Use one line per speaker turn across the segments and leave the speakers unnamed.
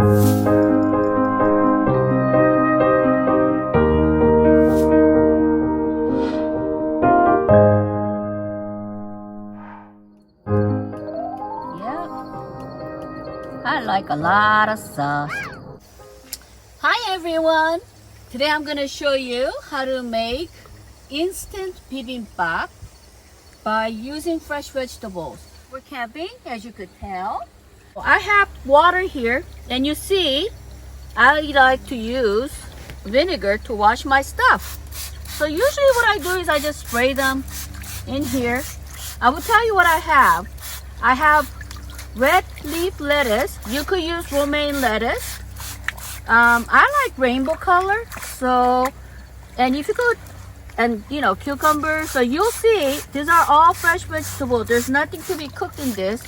I like a lot of sauce. Hi everyone! Today I'm going to show you how to make instant bibimbap by using fresh vegetables. We're camping, as you could tell. I have water here, and you see I like to use vinegar to wash my stuff. So usually what I do is I just spray them in here. I will tell you what I have. I have red leaf lettuce. You could use romaine lettuce. I like rainbow color. So, and if you could, and you know, cucumber. So you'll see these are all fresh vegetables. There's nothing to be cooked in this.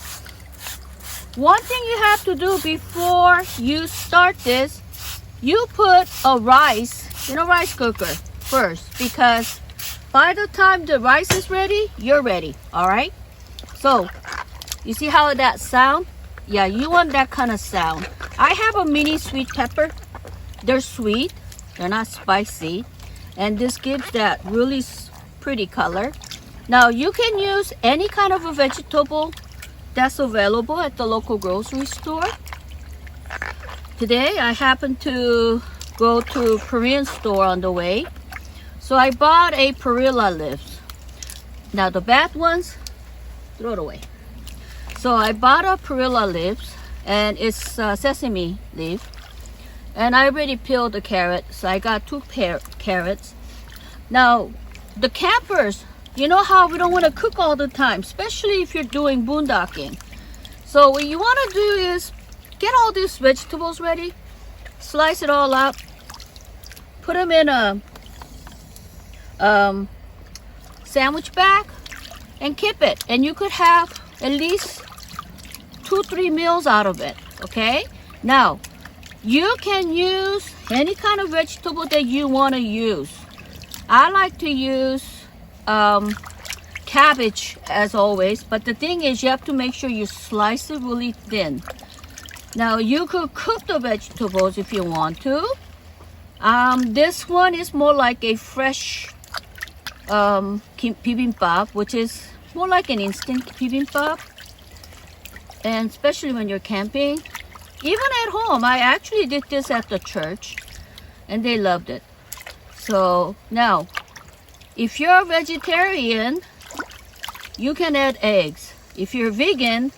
One thing you have to do before you start this, you put a rice in a rice cooker first, because by the time the rice is ready, you're ready. All right. So you see how that sound? Yeah, you want that kind of sound. I have a mini sweet pepper. They're sweet, they're not spicy, and this gives that really pretty color. Now you can use any kind of a vegetable that's available at the local grocery store. Today I happened to go to Korean store on the way, so I bought a perilla leaves. Now the bad ones, throw it away. So I bought a perilla leaves, and it's sesame leaf, and I already peeled the carrot, so I got 2 carrots. Now the campers, you know how we don't want to cook all the time, especially if you're doing boondocking. So what you want to do is get all these vegetables ready, slice it all up, put them in a sandwich bag, and keep it, and you could have at least 2-3 meals out of it. Okay, now you can use any kind of vegetable that you want to use. I like to use cabbage as always, but the thing is you have to make sure you slice it really thin. Now you could cook the vegetables if you want to. This one is more like a fresh bibimbap, which is more like an instant bibimbap. And especially when you're camping, even at home, I actually did this at the church and they loved it. So now, if you're a vegetarian, you can add eggs. If you're vegan,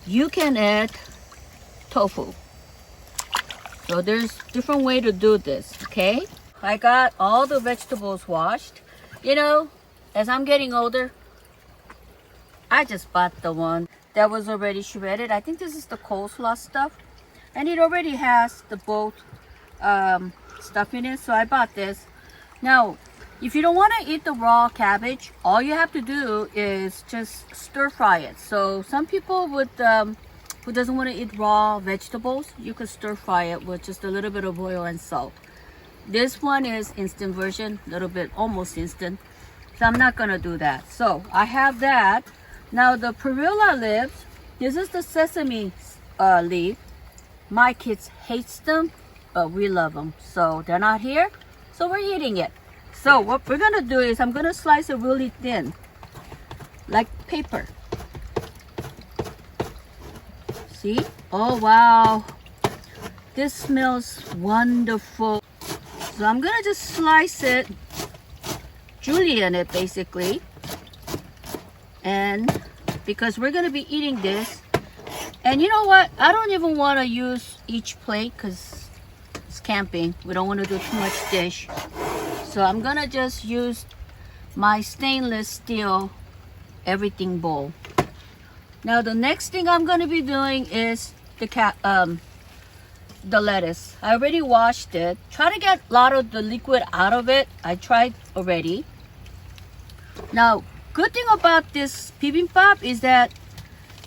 you can add tofu. So there's different way to do this, okay? I got all the vegetables washed. You know, as I'm getting older, I just bought the one that was already shredded. I think this is the coleslaw stuff, and it already has the both stuff in it, so I bought this. Now if you don't want to eat the raw cabbage, all you have to do is just stir fry it. So some people would who doesn't want to eat raw vegetables, you could stir fry it with just a little bit of oil and salt. This one is instant version, a little bit almost instant, so I'm not gonna do that. So I have that. Now the perilla leaves, this is the sesame leaf. My kids hates them, but we love them. So they're not here, so we're eating it. So what we're gonna do is I'm gonna slice it really thin, like paper. See? Oh wow, this smells wonderful. So I'm gonna just slice it, julienne it basically. And because we're going to be eating this, and you know what, I don't even want to use each plate because it's camping. We don't want to do too much dish, so I'm going to just use my stainless steel everything bowl. Now the next thing I'm going to be doing is the lettuce. I already washed it. Try to get a lot of the liquid out of it. I tried already. Now good thing about this bibimbap is that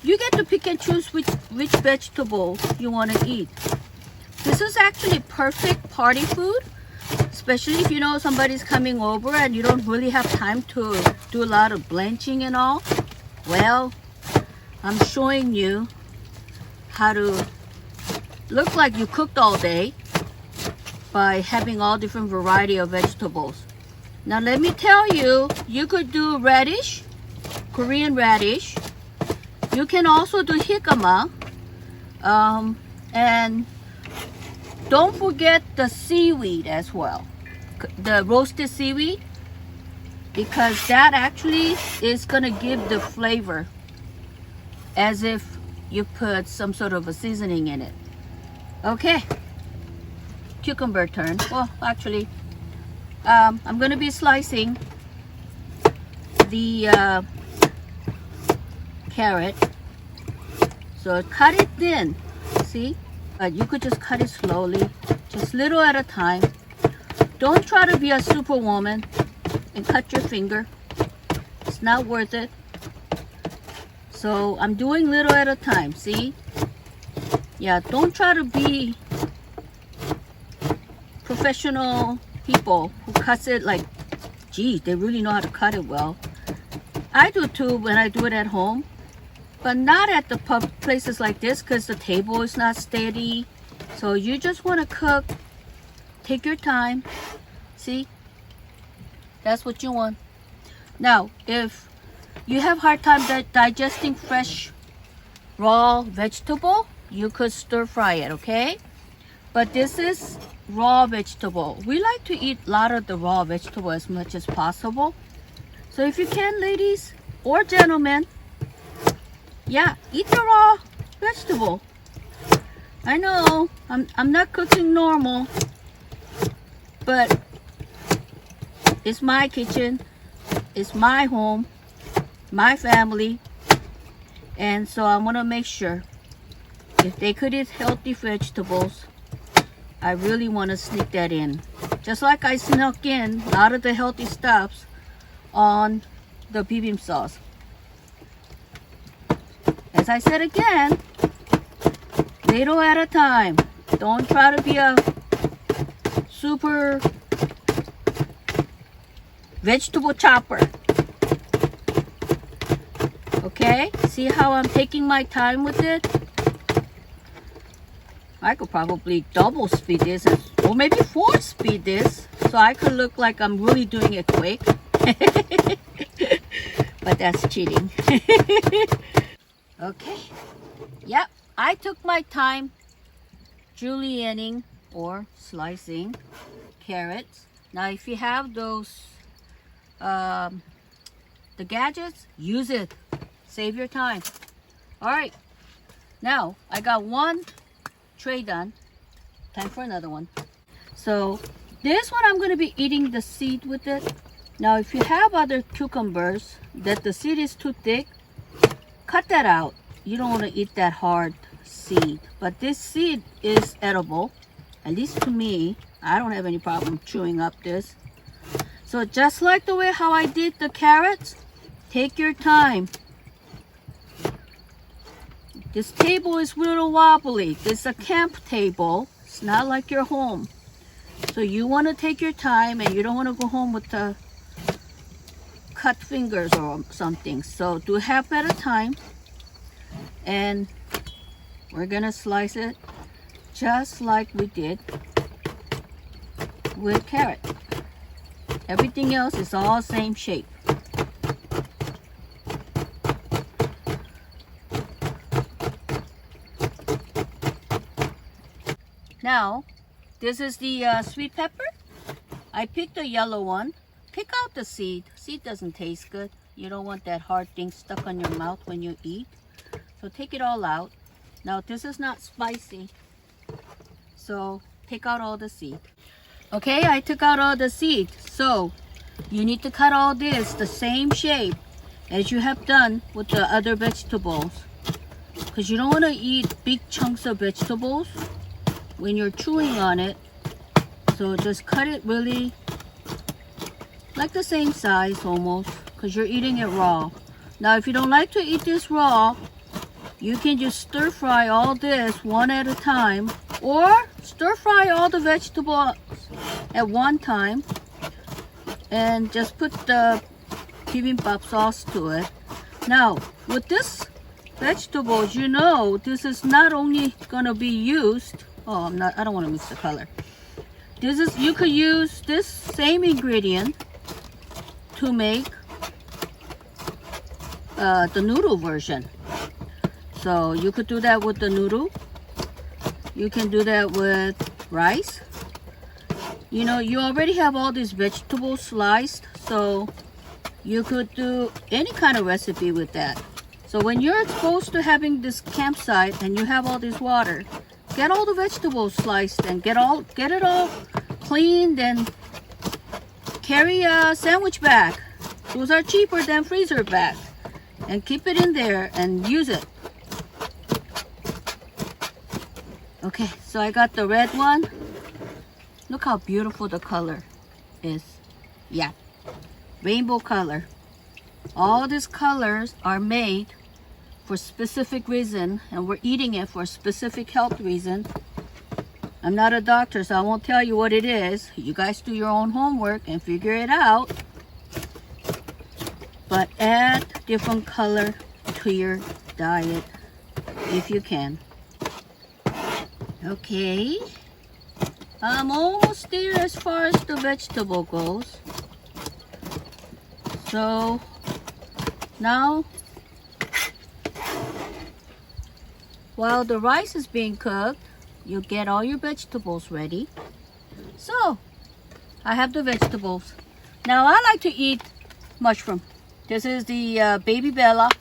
you get to pick and choose which vegetable you want to eat. This is actually perfect party food, especially if you know somebody's coming over and you don't really have time to do a lot of blanching and all. Well, I'm showing you how to look like you cooked all day by having all different variety of vegetables. Now let me tell you, you could do radish, Korean radish. You can also do jicama. And don't forget the seaweed as well. The roasted seaweed, because that actually is gonna give the flavor as if you put some sort of a seasoning in it. Okay, cucumber turn. Well, actually, I'm gonna be slicing the carrot. So cut it thin, see? But you could just cut it slowly, just little at a time. Don't try to be a superwoman and cut your finger. It's not worth it. So I'm doing little at a time, see? Yeah, don't try to be professional people who cuts it like, geez, they really know how to cut it well. I do too when I do it at home, but not at the places like this because the table is not steady. So you just want to cook, take your time, see? That's what you want. Now, if you have hard time digesting fresh raw vegetable, you could stir fry it, okay? But this is raw vegetable. We like to eat a lot of the raw vegetable as much as possible. So if you can, ladies or gentlemen, yeah, eat the raw vegetable. I know I'm not cooking normal, but it's my kitchen, it's my home, my family, and so I want to make sure if they could eat healthy vegetables, I really want to sneak that in. Just like I snuck in a lot of the healthy stuffs on the bibimbap sauce. As I said again, little at a time. Don't try to be a super vegetable chopper. Okay, see how I'm taking my time with it? I could probably double speed this, or maybe 4 speed this, so I could look like I'm really doing it quick. But that's cheating. Okay, yep, I took my time julienning or slicing carrots. Now if you have those the gadgets, use it, save your time. All right, now I got one tray done, time for another one. So this one I'm going to be eating the seed with it. Now if you have other cucumbers that the seed is too thick, cut that out. You don't want to eat that hard seed, but this seed is edible, at least to me. I don't have any problem chewing up this. So just like the way how I did the carrots, take your time. This table is a little wobbly. It's a camp table. It's not like your home. So you want to take your time, and you don't want to go home with the cut fingers or something. So do half at a time. And we're going to slice it just like we did with carrot. Everything else is all same shape. Now, this is the sweet pepper. I picked the yellow one. Pick out the seed. Seed doesn't taste good. You don't want that hard thing stuck on your mouth when you eat. So take it all out. Now, this is not spicy, so take out all the seed. Okay, I took out all the seed. So you need to cut all this the same shape as you have done with the other vegetables, because you don't want to eat big chunks of vegetables when you're chewing on it. So just cut it really like the same size almost, because you're eating it raw. Now if you don't like to eat this raw, you can just stir fry all this one at a time, or stir fry all the vegetables at one time and just put the bibimbap sauce to it. Now with this vegetables, you know, this is not only gonna be used. Oh, I don't want to mix the color. You could use this same ingredient to make the noodle version. So you could do that with the noodle. You can do that with rice. You know, you already have all these vegetables sliced, so you could do any kind of recipe with that. So when you're exposed to having this campsite and you have all this water, get all the vegetables sliced and get it all cleaned, and carry a sandwich bag. Those are cheaper than freezer bag, and keep it in there and use it. Okay, so I got the red one. Look how beautiful the color is. Yeah, rainbow color. All these colors are made for specific reason, and we're eating it for a specific health reason. I'm not a doctor, so I won't tell you what it is. You guys do your own homework and figure it out. But add different color to your diet if you can. Okay, I'm almost there as far as the vegetable goes. So now, while the rice is being cooked, you get all your vegetables ready. So I have the vegetables. Now I like to eat mushroom. This is the Bibimbap.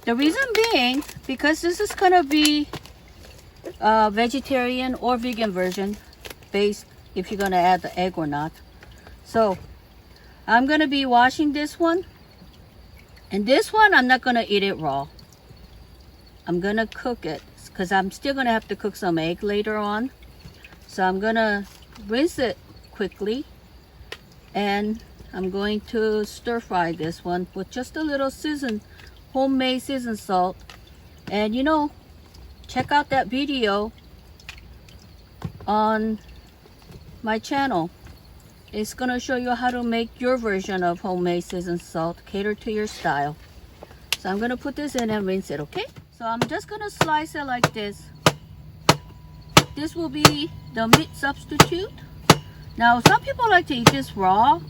The reason being, because this is gonna be vegetarian or vegan version, based if you're gonna add the egg or not. So I'm gonna be washing this one, and this one I'm not gonna eat it raw. I'm gonna cook it because I'm still gonna have to cook some egg later on. So I'm gonna rinse it quickly, and I'm going to stir fry this one with just a little homemade seasoned salt. And you know, check out that video on my channel. It's gonna show you how to make your version of homemade seasoned salt, cater to your style. So I'm gonna put this in and rinse it, okay? So I'm just gonna slice it like this. This will be the meat substitute. Now some people like to eat this raw.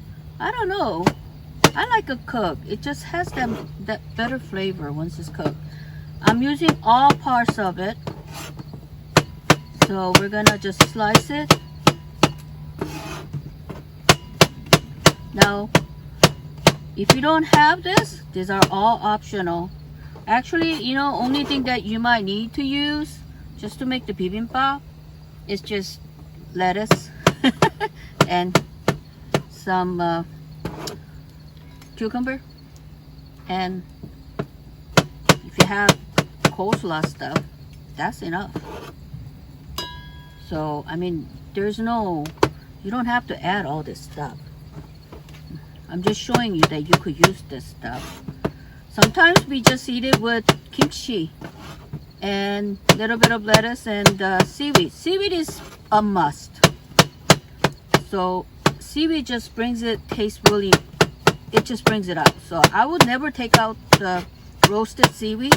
I don't know. I like it cooked. It just has that better flavor once it's cooked. I'm using all parts of it. So we're gonna just slice it. Now, if you don't have this, these are all optional. Actually, you know, only thing that you might need to use just to make the bibimbap is just lettuce and some cucumber, and if you have coleslaw stuff, that's enough. So I mean, you don't have to add all this stuff. I'm just showing you that you could use this stuff. Sometimes we just eat it with kimchi and a little bit of lettuce and seaweed. Seaweed is a must. So seaweed just brings it, tastes really, it just brings it out. So I would never take out the roasted seaweed.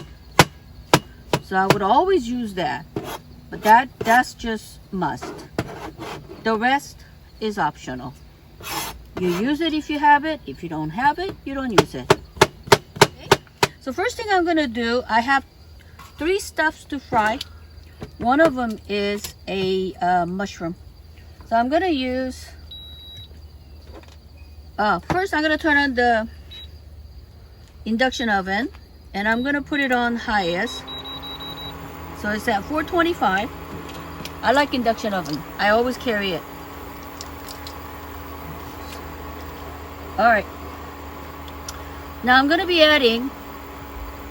So I would always use that. But that's just must. The rest is optional. You use it if you have it. If you don't have it, you don't use it. Okay? So first thing I'm going to do, I have 3 stuffs to fry. One of them is a mushroom. So I'm going to use, first I'm going to turn on the induction oven, and I'm going to put it on highest. So it's at 425. I like induction oven. I always carry it. Alright. Now I'm going to be adding,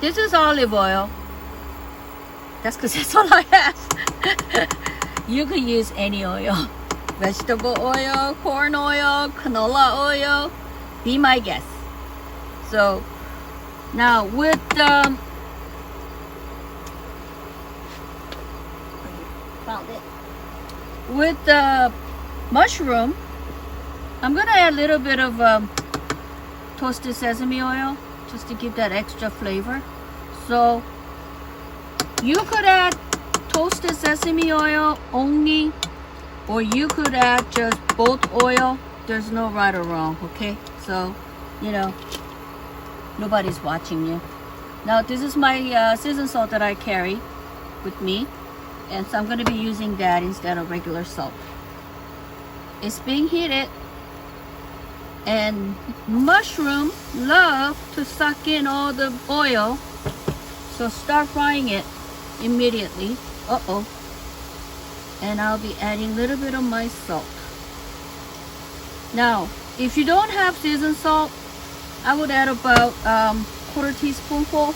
this is olive oil. That's because that's all I have. You could use any oil. Vegetable oil, corn oil, canola oil. Be my guest. So now with with the mushroom, I'm gonna add a little bit of toasted sesame oil just to give that extra flavor. So you could add toasted sesame oil only, or you could add just both oil. There's no right or wrong, okay? So, you know, nobody's watching you. Now this is my seasoned salt that I carry with me, and so I'm going to be using that instead of regular salt. It's being heated, and mushroom love to suck in all the oil, so start frying it immediately. And I'll be adding a little bit of my salt. Now if you don't have seasoned salt, I would add about quarter teaspoonful,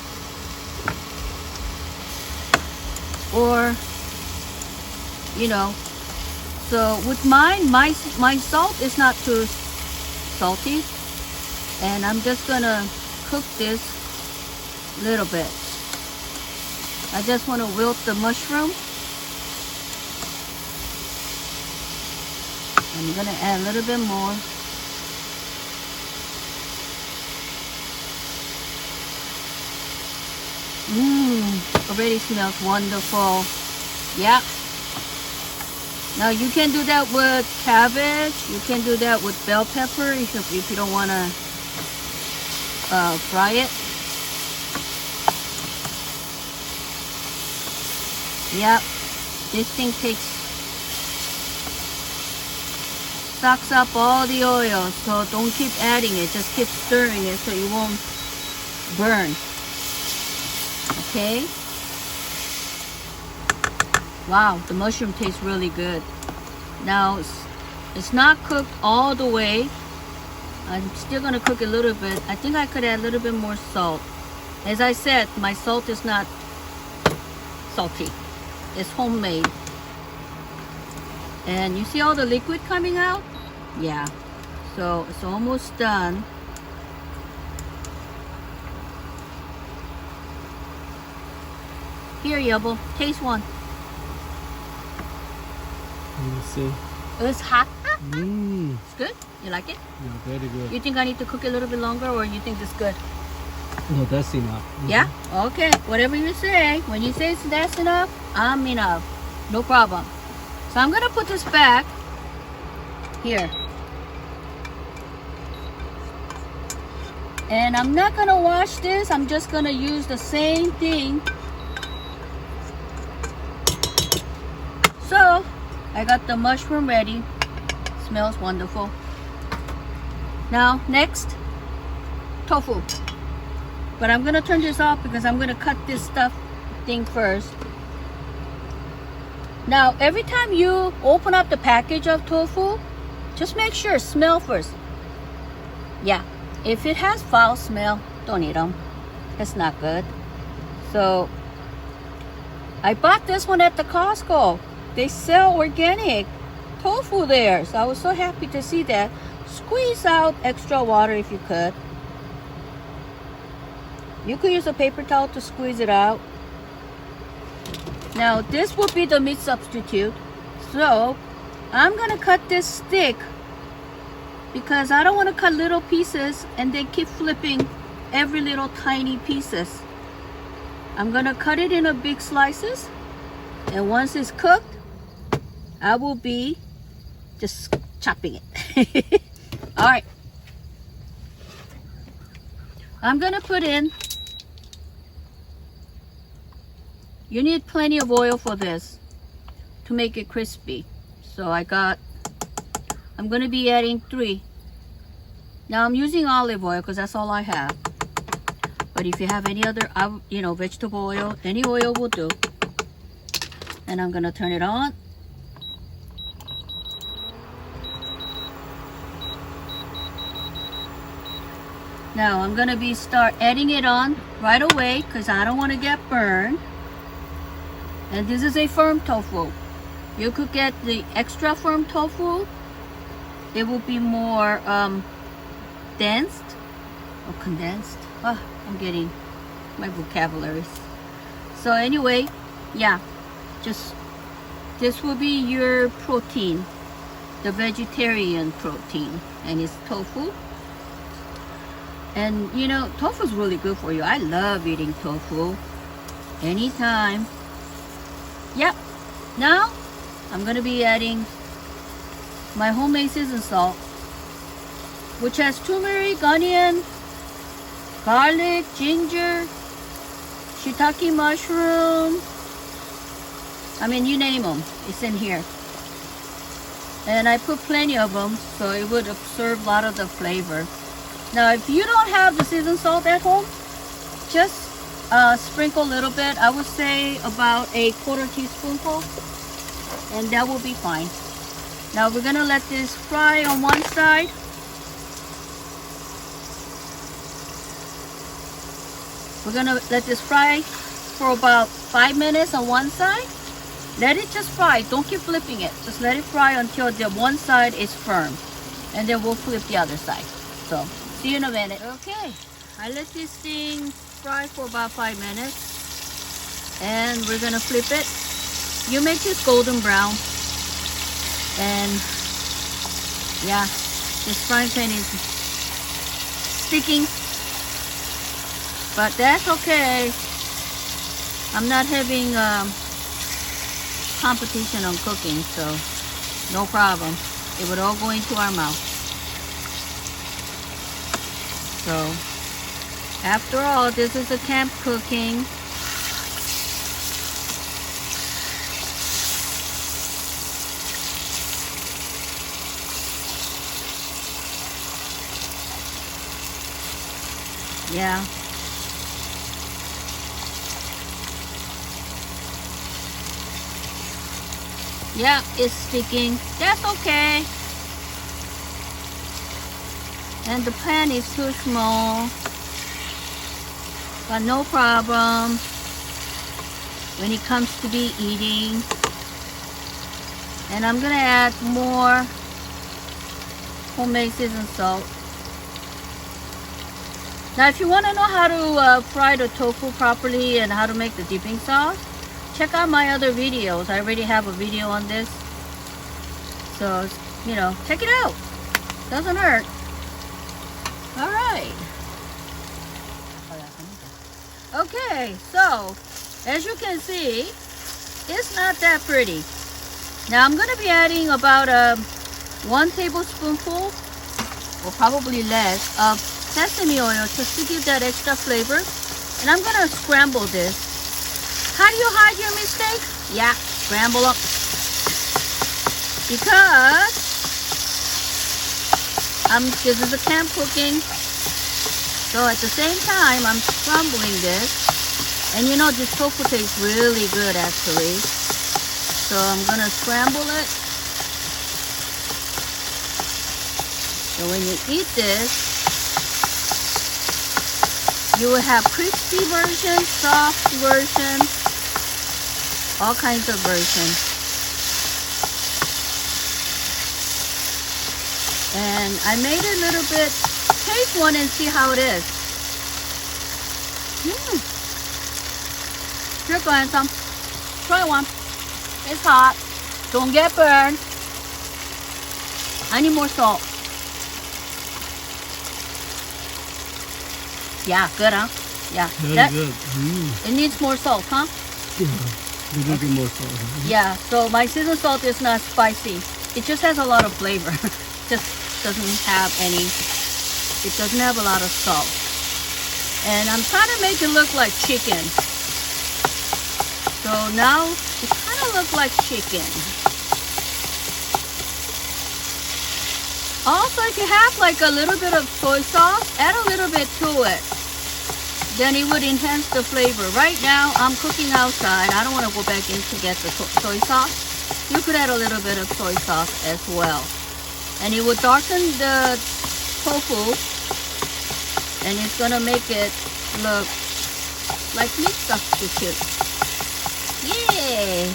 or you know. So with mine, my salt is not too salty, and I'm just gonna cook this a little bit. I just want to wilt the mushroom. I'm gonna add a little bit more. Already smells wonderful. Yeah. Now you can do that with cabbage. You can do that with bell pepper if you don't want to fry it. Yep. This thing sucks up all the oil, so don't keep adding it. Just keep stirring it so you won't burn. Okay. Wow, the mushroom tastes really good. Now it's not cooked all the way. I'm still gonna cook a little bit. I think I could add a little bit more salt. As I said, my salt is not salty. It's homemade. And you see all the liquid coming out? Yeah. So it's almost done. Here, Yubble, taste one.
Let me see.
It's hot. It's good? You like it?
Yeah, very good.
You think I need to cook it a little bit longer, or you think it's good?
No, that's enough.
Yeah? Okay. Whatever you say. When you say that's enough, I'm enough. No problem. So I'm going to put this back here. And I'm not going to wash this. I'm just going to use the same thing. So I got the mushroom ready. Smells wonderful. Now next, tofu. But I'm gonna turn this off because I'm gonna cut this thing first. Now every time you open up the package of tofu, just make sure smell first. Yeah, if it has foul smell, don't eat them. It's not good. So I bought this one at the Costco. They sell organic tofu there, so I was so happy to see that. Squeeze out extra water if you could. You could use a paper towel to squeeze it out. Now this will be the meat substitute. So I'm gonna cut this thick because I don't want to cut little pieces and then keep flipping every little tiny pieces. I'm gonna cut it in big slices, and once it's cooked, I will be just chopping it. All right. I'm gonna put in, you need plenty of oil for this to make it crispy. So I'm gonna be adding 3. Now I'm using olive oil because that's all I have. But if you have any other, vegetable oil, any oil will do. And I'm gonna turn it on. Now I'm gonna start adding it on right away because I don't want to get burned. And this is a firm tofu. You could get the extra firm tofu. It will be more dense or condensed. I'm getting my vocabularies. So anyway, yeah, this will be your protein, the vegetarian protein, and it's tofu. And you know, tofu is really good for you. I love eating tofu anytime. Yep. Now I'm gonna be adding my homemade seasoned salt, which has turmeric, onion, garlic, ginger, shiitake mushroom. I mean, you name them, it's in here. And I put plenty of them so it would absorb a lot of the flavor. Now, if you don't have the seasoned salt at home, just sprinkle a little bit. I would say about a 1/4 teaspoonful, and that will be fine. Now we're gonna let this fry on one side. We're gonna let this fry for about 5 minutes on one side. Let it just fry. Don't keep flipping it. Just let it fry until the one side is firm, and then we'll flip the other side. So see you in a minute. Okay, I let this thing fry for about 5 minutes, and we're gonna flip it. You make this golden brown, and yeah, this frying pan is sticking, but that's okay. I'm not having competition on cooking, so no problem. It would all go into our mouth. So after all, this is a camp cooking. Yeah. Yeah, it's sticking. That's okay. And the pan is too small. But no problem when it comes to be eating. And I'm gonna add more homemade seasoned salt. Now, if you want to know how to fry the tofu properly and how to make the dipping sauce, check out my other videos. I already have a video on this. So, you know, check it out. Doesn't hurt. All right. Okay, so as you can see, it's not that pretty. Now I'm going to be adding about 1 tablespoonful, or probably less, of sesame oil just to give that extra flavor. And I'm going to scramble this. How do you hide your mistake? Yeah, scramble up. Because this is a camp cooking. So at the same time, I'm scrambling this. And you know, this tofu tastes really good actually. So I'm gonna scramble it. So when you eat this, you will have crispy version, soft version, all kinds of versions. And I made a little bit. Taste one and see how it is. Here, go ahead, some. Try one. It's hot. Don't get burned. I need more salt. Yeah, good, huh? Yeah.
Very good.
It needs more salt, huh?
Yeah, a little bit more salt.
Yeah, so my seasoned salt is not spicy. It just has a lot of flavor. Just doesn't have any. It doesn't have a lot of salt. And I'm trying to make it look like chicken. So now it kind of looks like chicken. Also, if you have like a little bit of soy sauce, add a little bit to it. Then it would enhance the flavor. Right now, I'm cooking outside. I don't want to go back in to get the soy sauce. You could add a little bit of soy sauce as well. And it would darken the tofu, and it's gonna make it look like meat substitute. Yay!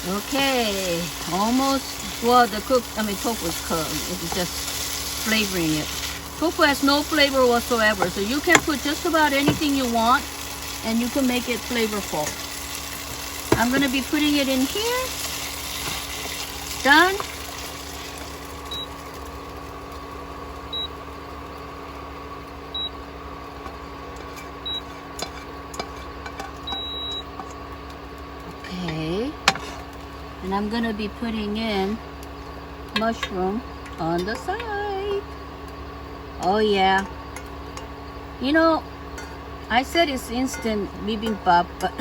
Okay, almost. Well, tofu is cooked. It's just flavoring it. Tofu has no flavor whatsoever, so you can put just about anything you want, and you can make it flavorful. I'm going to be putting it in here. done. Okay. And I'm gonna be putting in mushroom on the side. Oh yeah. You know, I said it's instant bibimbap, but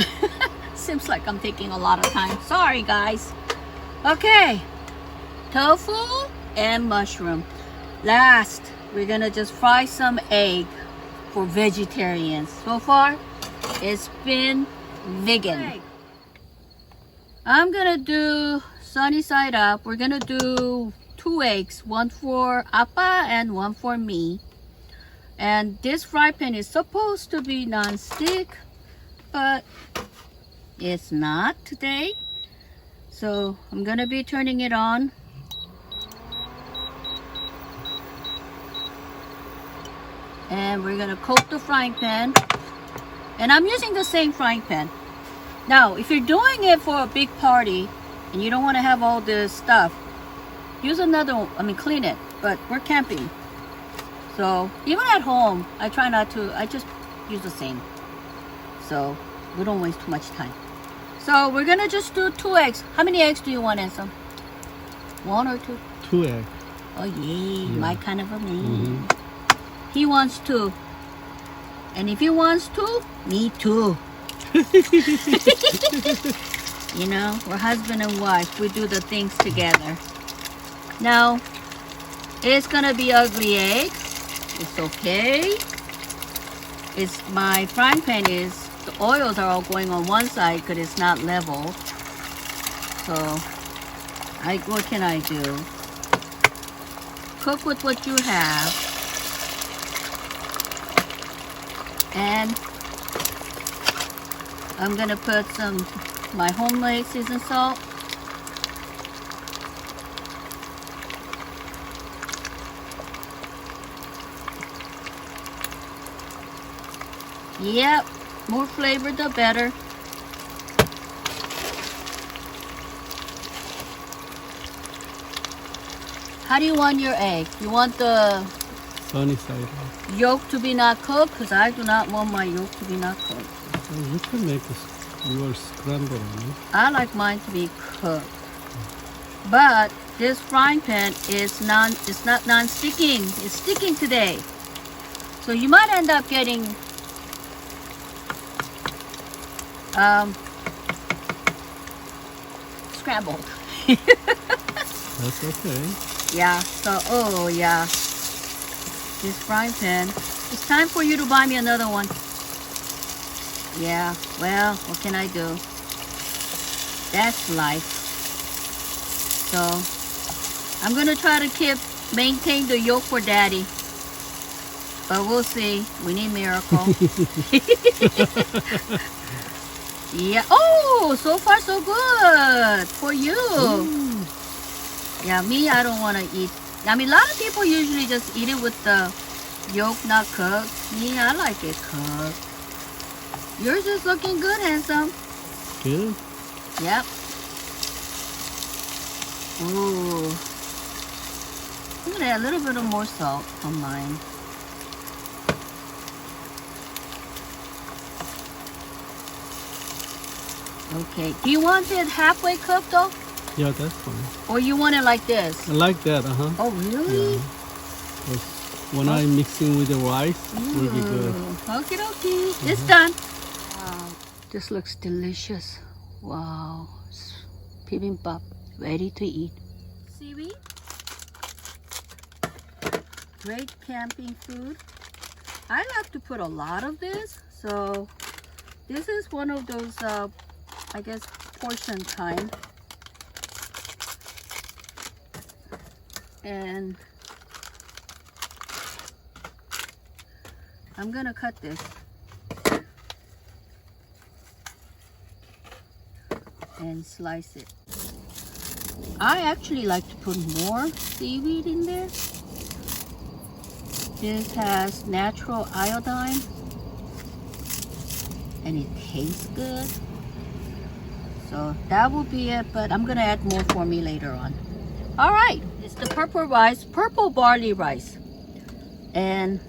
seems like I'm taking a lot of time. Sorry guys. Okay. Tofu and mushroom. Last, we're gonna just fry some egg for vegetarians. So far, it's been vegan. Okay. I'm gonna do sunny side up. We're gonna do 2 eggs, one for Appa and one for me. And this fry pan is supposed to be non-stick, but it's not today. So I'm gonna be turning it on. And we're gonna coat the frying pan. And I'm using the same frying pan. Now, if you're doing it for a big party and you don't want to have all this stuff, use another one. I mean, clean it. But we're camping. So even at home, I try not to, I just use the same. So we don't waste too much time. So we're gonna just do 2 eggs. How many eggs do you want, Ansel? 1 or 2?
2 eggs.
Oh yay, my kind of a man. He wants 2. And if he wants 2, me too. You know, we're husband and wife. We do the things together. Now, it's gonna be ugly egg. It's okay. It's my frying pan is, the oils are all going on one side because it's not level. So, what can I do? Cook with what you have. And I'm gonna put some my homemade seasoned salt. Yep, more flavor the better. How do you want your egg? You want the
Sunny side up.
yolk to be not cooked? Because I do not want my yolk to be not cooked.
Well, you can make yours scrambled, no?
I like mine to be cooked. But this frying pan is it's not non-sticking. It's sticking today. So you might end up getting scrambled.
That's okay.
Yeah, so, oh yeah. This frying pan. It's time for you to buy me another one. Yeah, well, what can I do? That's life. So, I'm gonna try to maintain the yolk for daddy. But we'll see. We need miracle. Yeah. Oh, so far so good for you. Yeah, me, I don't want to eat. I mean, a lot of people usually just eat it with the yolk not cooked. Me, I like it cooked. Yours is looking good, handsome.
Good.
Yep. Ooh. I'm gonna add a little bit of more salt on mine. Okay. Do you want it halfway cooked though?
Yeah, that's fine.
Or you want it like this?
I like that,
Oh, really?
Yeah. 'Cause when I'm mixing with the rice, it will be good.
Okie dokie. It's done. Wow. This looks delicious. Wow. Bibimbap. Ready to eat. Seaweed. Great camping food. I like to put a lot of this. So this is one of those, I guess, portion kind. And I'm gonna cut this. And slice it. I actually like to put more seaweed in there. This has natural iodine and it tastes good. So that will be it, but I'm gonna add more for me later on. All right, it's the purple rice, purple barley rice. And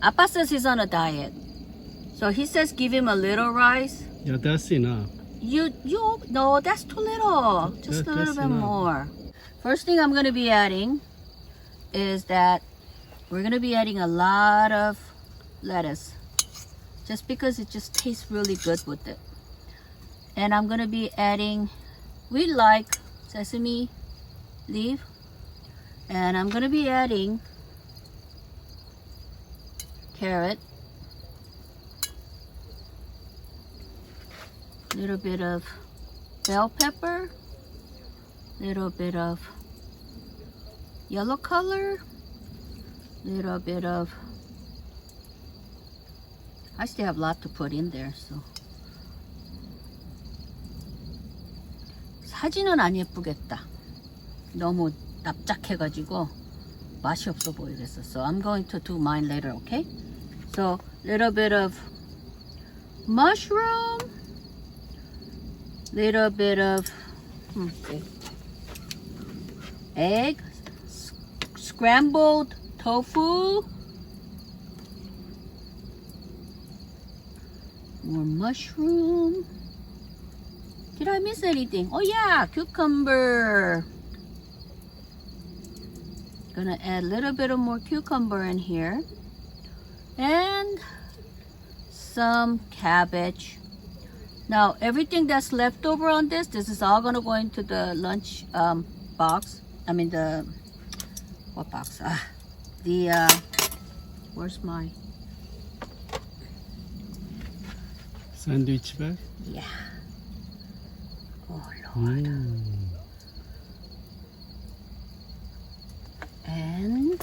Appa says he's on a diet. So he says give him a little rice.
Yeah, that's enough.
No, that's too little. Just a little
That's
bit
enough.
more. First thing I'm gonna be adding is that we're gonna be adding a lot of lettuce. Just because it just tastes really good with it. And I'm gonna be adding, we like sesame leaf. And I'm gonna be adding carrot, little bit of bell pepper, little bit of yellow color, little bit of, I still have a lot to put in there, so. 사진은 안 예쁘겠다. 너무 납작해가지고 맛이 없어 보이겠어. So I'm going to do mine later, okay? So little bit of mushroom, little bit of egg, scrambled tofu, more mushroom. Did I miss anything? Oh yeah, cucumber. Gonna add a little bit of more cucumber in here. And some cabbage. Now everything that's left over on this is all gonna go into the lunch box. I mean the, what box? Where's my?
Sandwich bag?
Yeah. Oh Lord. And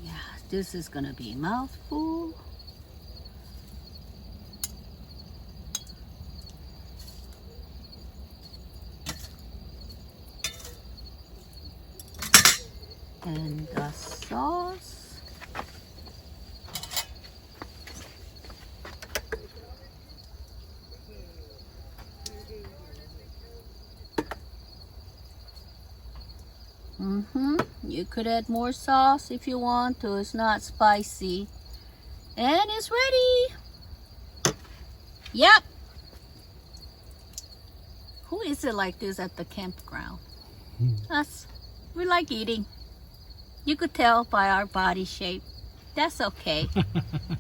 yeah, this is gonna be a mouthful. And the sauce. You could add more sauce if you want to. It's not spicy. And it's ready. Yep. Who is it like this at the campground? Us. We like eating. You could tell by our body shape. That's okay.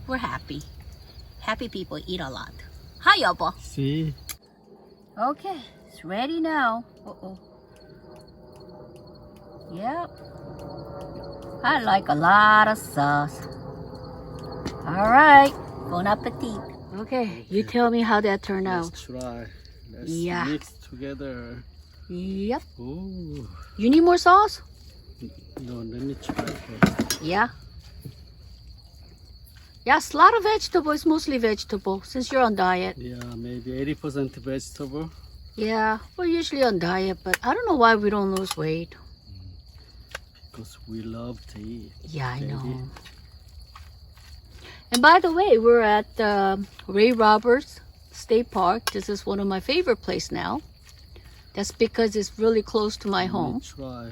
We're happy. Happy people eat a lot. Hi, 여보.
See?
Okay, it's ready now. Uh-oh. Yep. I like a lot of sauce. All right. Bon appetit. Okay, you tell me how that turned out.
Let's try. Let's
Yeah.
mix together.
Yep.
Ooh.
You need more sauce?
No, let me try first.
Yeah. Yes, a lot of vegetable. It's mostly vegetable since you're on diet.
Yeah, maybe 80% vegetable.
Yeah, we're usually on diet, but I don't know why we don't lose weight.
Because we love to eat.
Yeah, I
baby.
know. And by the way, we're at Ray Roberts State Park. This is one of my favorite places now. That's because it's really close to my home.
Try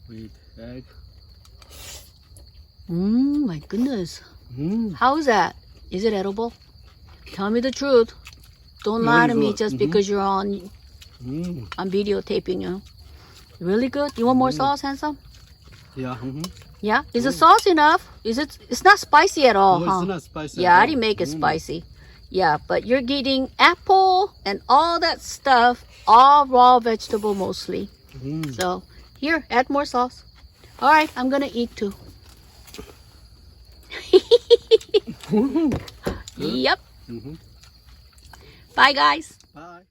with egg.
My goodness. How is that? Is it edible? Tell me the truth. Don't lie to
Very
me
good.
just because you're on videotaping you. Really good? You want more sauce, handsome?
Yeah.
Yeah? Is the sauce enough? It's not spicy at all,
Oh,
huh?
it's not spicy.
Yeah,
at
I
all.
didn't make it spicy. Yeah, but you're getting apple and all that stuff, all raw vegetable mostly. So here, add more sauce. All right, I'm gonna eat too. Yep. Bye, guys.
Bye.